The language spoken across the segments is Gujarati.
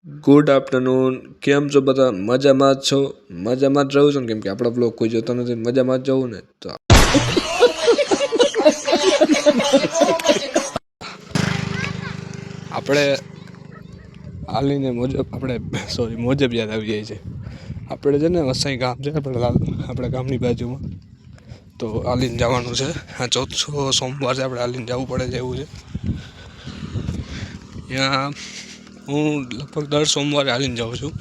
Good afternoon. કેમ છો બધા? મજામાં જ છો? મજામાં જ રહું છું ને, કેમ કે આપણા બ્લોગ કોઈ જોતો નથી. મજામાં જ જવું ને તો આપણે હાલીને મોજબ યાદ આવી જાય છે. આપણે છે ને વસાઈ ગામ છે આપણા ગામની બાજુમાં, તો હાલીને જવાનું છે. આ ચોથો સોમવાર છે, આપણે હાલીને જવું પડે છે એવું છે. ત્યાં હું લગભગ દર સોમવારે હાલીને જાઉં છું.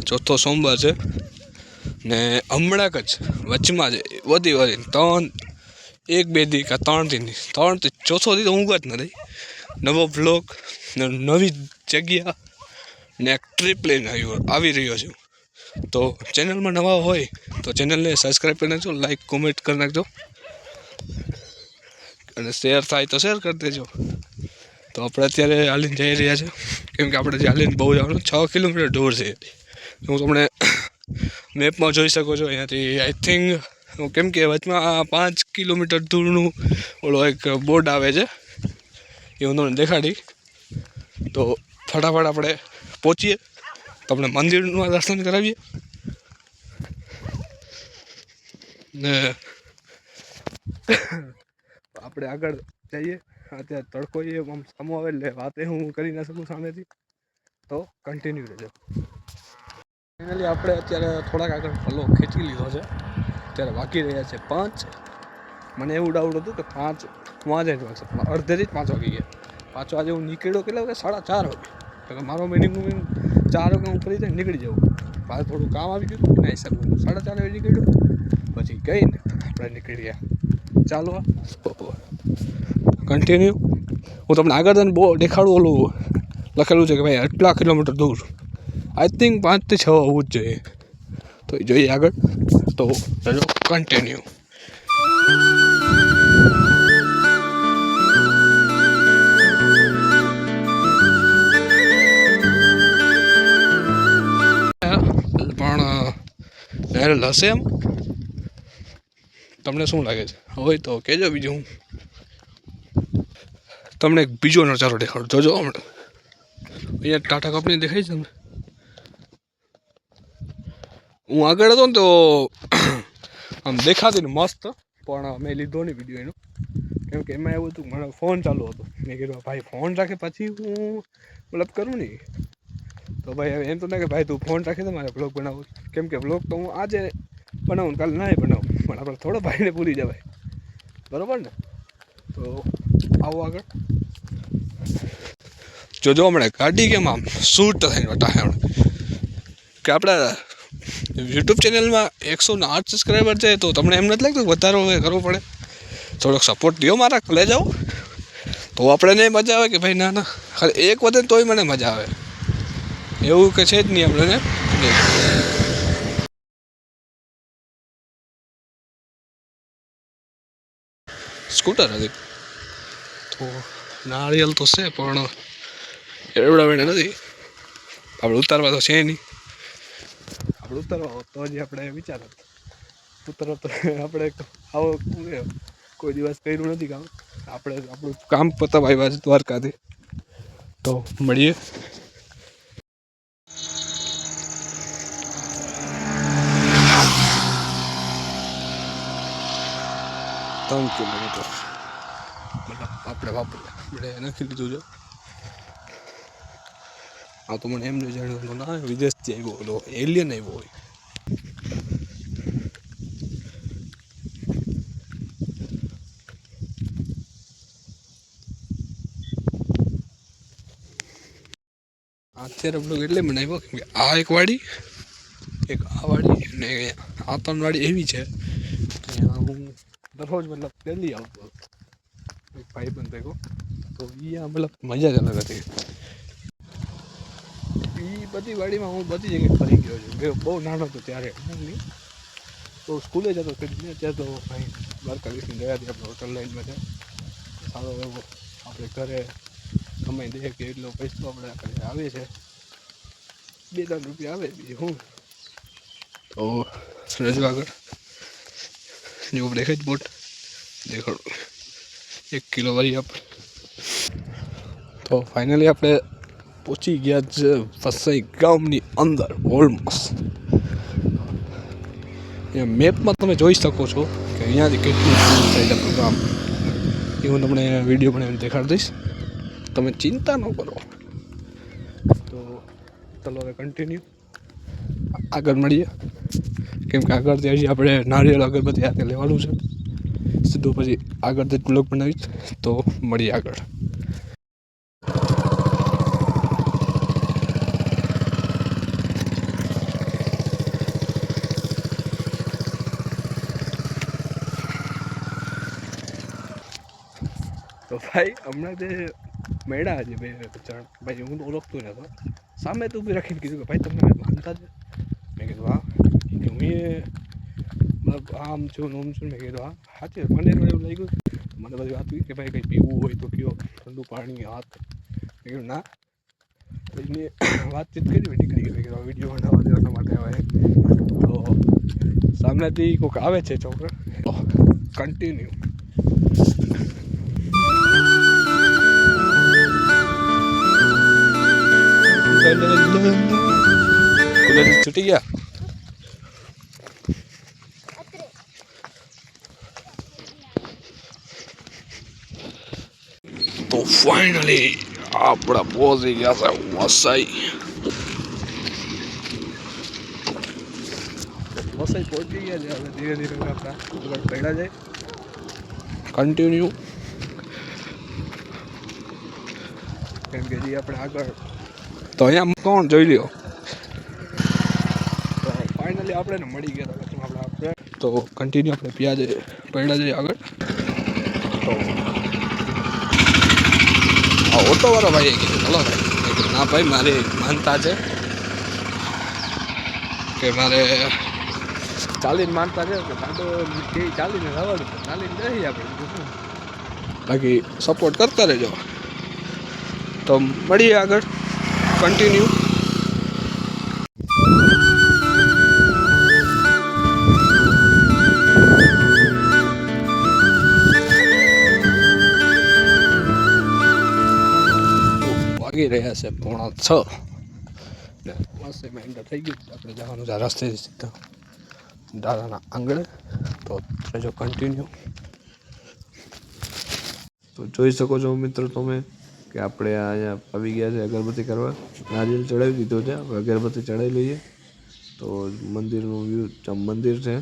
ચોથો સોમવાર છે ને હમણાં જ વચમાં જ વધીને 1-2 દી કાં 3 થી ચોથો દી તો ઊંઘ જ નથી. નવો બ્લોગ, નવી જગ્યા ને એક ટ્રીપ લઈને આવી રહ્યો છું. તો ચેનલમાં નવા હોય તો ચેનલને સબસ્ક્રાઈબ કરી નાખજો, લાઈક કોમેન્ટ કરી નાખજો અને શેર થાય તો શેર કરી દેજો. તો આપણે અત્યારે હાલીને જઈ રહ્યા છે, કેમ કે આપણે જે હાલીને બહુ જવાનું 6 કિલોમીટર દૂર છે. હું તમને મેપમાં જોઈ શકો છો અહીંયાથી. આઈ થિંક કેમ કે વચમાં 5 કિલોમીટર દૂરનું ઓલો એક બોર્ડ આવે છે, એ હું તમને દેખાડી. તો ફટાફટ આપણે પહોંચીએ, તમને મંદિરના દર્શન કરાવીએ ને આપણે આગળ જઈએ. અત્યારે તડકો આમ સામો આવે એટલે વાતે હું કરી ના શકું સામેથી, તો કન્ટિન્યુ રહેજો. ફાઇનલી આપણે અત્યારે થોડાક આગળ પલ્લો ખેંચી લીધો છે. અત્યારે બાકી રહ્યા છે 5. મને એવું ડાઉટ હતું કે 5 વાગે જ વાગશે, પણ અડધેથી જ 5 વાગી ગયા. પાછો આજે હું નીકળ્યો કેટલા વાગે? 4:30 વાગે. તો મારો મિનિમમ 4 વાગે હું ફરી નીકળી જાઉં. પાછું થોડું કામ આવી ગયું એના હિસાબે 4:30 વાગે નીકળ્યો. પછી ગઈને આપણે નીકળી ગયા. ચાલો કન્ટિન્યુ. હું તમને આગળ બહુ દેખાડું. ઓલું લખેલું છે કે ભાઈ આટલા કિલોમીટર દૂર. આઈ થિંક 5 થી 6 હોવું જ જોઈએ. તો એ જોઈએ આગળ. તો ચલો કન્ટિન્યુ. પણ હશે એમ તમને શું લાગે છે? હોય તો કહેજો. બીજું હું તમને એક બીજો નજારો દેખાડું. જોજો હમણાં અહીંયા ટાટા કંપની દેખાય છે તમને. હું આગળ હતો ને તો આમ દેખાતી ને મસ્ત, પણ મેં લીધો નહીં વિડીયો એનો, કેમ કે એમાં એવું હતું મારો ફોન ચાલુ હતો. મેં કીધું ભાઈ ફોન રાખે પછી હું મતલબ કરું નહીં. તો ભાઈ એમ તો ના કે ભાઈ તું ફોન રાખી દે, મારે બ્લોગ બનાવું. કેમ કે બ્લોગ તો હું આજે બનાવું કાલે ના બનાવું, પણ આપણે થોડો ભાઈને ભૂલી જવાય, બરાબર ને? તો આવો આગળ જોજો. હમણાં ગાડી કેમ આમ શૂટ થઈને વટાશે હમણાં, કે આપણા યુટ્યુબ ચેનલમાં 108 સબસ્ક્રાઈબર છે. તો તમને એમ નથી લાગતું વધારો હવે કરવો પડે? થોડોક સપોર્ટ દો મારા, લે જાઓ તો આપણે નહીં મજા આવે કે ભાઈ ના ખાલી એક વધે તોય મને મજા આવે. એવું કે છે જ નહીં આપણે. સ્કૂટર હતી તો નારિયેલ તો છે, પણ એવડા વેણે નથી. આપણે ઉતારવા તો છે નહીં. આપણે ઉતારવા તો હજી આપણે વિચાર ઉતારવા તો આપણે આવો કોઈ દિવસ કર્યું નથી કામ. આપણે આપણું કામ પતાવી આવ્યા છે દ્વારકાથી. તો મળીએ. 3 કિલોમીટર મતલબ આપણે આપણે નાખી લીધું છે. આ તો મને એમ નહીં જાણ્યું ના વિદેશથી આવ્યો ઓલો એલિયન આવ્યો હોય. અત્યારે બ્લોગ એટલે બનાવ્યો કેમ કે આ એક વાડી, એક આ વાડી અને આ 3 વાડી એવી છે કે હું દરરોજ મતલબ ડેલી આવતો હતો એક ભાઈબંધ ભેગો. તો એ મતલબ મજા જ અલગ હતી. એ બધી વાડીમાં હું બધી જગ્યાએ ફરી ગયો છું. બહુ નાનો હતો ત્યારે, તો સ્કૂલે જતો અત્યારે તો ભાઈ દ્વારકા વિસની ગયા હતી. આપણે હોટલ લાઈનમાં છે સારો એવો, આપણે ઘરે કમાઈ દે કે એટલો પૈસો આપણે ઘરે આવે છે, 2-3 રૂપિયા આવે. બીજું હું તો રજુ આગળ જો દેખાય જ બોટ દેખાડો 1 કિલો વાળી આપણે. તો ફાઇનલી આપણે પહોંચી ગયા છે વસઈ ગામની અંદર ઓલમોસ્ટ. મેપમાં તમે જોઈ શકો છો કે અહીંયાથી કેટલું દૂર થાય આપણું ગામ. એ હું તમને વિડીયો બનાવીને દેખાડી દઈશ, તમે ચિંતા ન કરો. તો ચલો હવે કન્ટિન્યુ આગળ મળીએ, કેમ કે આગળથી હજી આપણે નારિયેળ અગરબત્તી હાથે લેવાનું છે. સીધું પછી આગળથી બ્લોગ બનાવીશ, તો મળીએ આગળ. તો ભાઈ હમણાં જે મળ્યા છે બે જણ, ભાઈ હું તો ઓળખતો નતો, સામે તો ઊભી રાખીને કીધું કે ભાઈ તમને માનતા છે? મેં કીધું હા. કે હું મતલબ આમ છું ને આમ છું. મેં કીધું હા સાચી મને એવું લાગ્યું. મને બધી વાત કે ભાઈ કંઈ પીવું હોય તો કયો, ઠંડુ પાણી હાથ. મેં કીધું ના. એને વાતચીત કરી નીકળી ગઈ. મેં કીધું વિડીયો બનાવવા દેવાના માટે આવે. તો સામેથી કોઈક આવે છે છોકરા. કન્ટિન્યુ છૂટી ગયા. તો ફાઇનલી આપણા પહોંચી ગયા છે વસઈ. વસઈ પહોંચી ગયા છે. હવે ધીરે ધીરે આપણા આગળ પડ્યા જાય કન્ટિન્યુ, કેમ કે જે આપણે આગળ તો અહીંયા કોણ જોઈ લ્યો. તો ફાઇનલી આપણે મળી ગયા હતા આપણે. તો કન્ટિન્યુ આપણે પ્યાજ પડ્યા જઈએ આગળ. તો ઓટોવાળો ભાઈએ કીધું ચલો ભાઈ. ના ભાઈ મારી માનતા છે કે મારે ચાલીને માનતા છે કે સાડો કે ચાલીને રવાનું છે, ચાલીને જઈએ આપણે. બાકી સપોર્ટ કરતા રહેજો. તો મળીએ આગળ કન્ટિન્યુ. વાગી રહ્યા છે 6:45 ને વાસેમાં એન્ટર થઈ ગયું. આપણે જવાનું છે રસ્તેથી સીધા દાદાના આંગણે. તો જો કન્ટિન્યુ. તો જોઈ શકો છો મિત્રો તમે કે આપણે અહીંયા આવી ગયા છે અગરબત્તી કરવા. નારિયેળ ચડાવી દીધો છે, હવે અગરબત્તી ચડાવી લઈએ. તો મંદિરનું વ્યૂ, મંદિર છે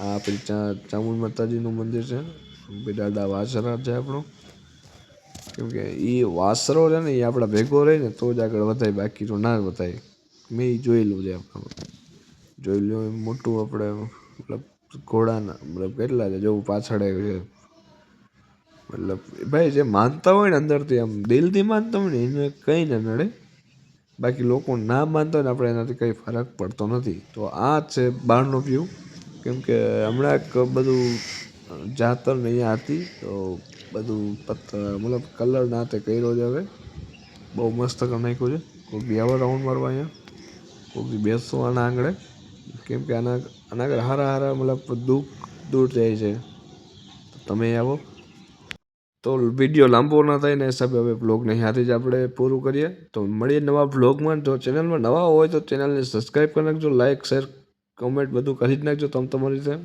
આ આપણી ચામુંડ માતાજીનું મંદિર છે. દાદા વાસરા છે આપણો, કેમ કે એ વાસરો છે ને એ આપણા ભેગો રહે ને તો જ આગળ વધાય, બાકી તો ના વધાય. મેં એ જોયેલું છે. આપણે જોઈ લો મોટું આપણે મતલબ ઘોડાના મતલબ કેટલા છે જેવું પાછળ છે. મતલબ ભાઈ જે માનતા હોય ને અંદરથી આમ દિલથી માનતા હોય ને એને કંઈ ના નડે. બાકી લોકો ના માનતા હોય ને આપણે એનાથી કંઈ ફરક પડતો નથી. તો આ છે બહારનો વ્યૂ, કેમ કે હમણાં એક બધું જાતર ને અહીંયા હતી તો બધું મતલબ કલર ના તે કર્યો છે. હવે બહુ મસ્ત કરી નાખ્યું છે. કોઈક બી આવો રાઉન્ડ મારવા અહીંયા, કોઈક બી બેસવા આના આંગળે, કેમ કે આના આગળ હારા મતલબ દુઃખ દૂર જાય છે. તમે આવો. તો વિડીયો લાંબો ના થાય ને હિસાબે હવે બ્લોગને ત્યાંથી જ આપણે પૂરું કરીએ. તો મળીએ નવા બ્લોગમાં. જો ચેનલમાં નવા હોય તો ચેનલને સબસ્ક્રાઈબ કરી નાખજો, લાઇક શેર કમેન્ટ બધું કરી જ નાખજો તમે તમારી રીતે.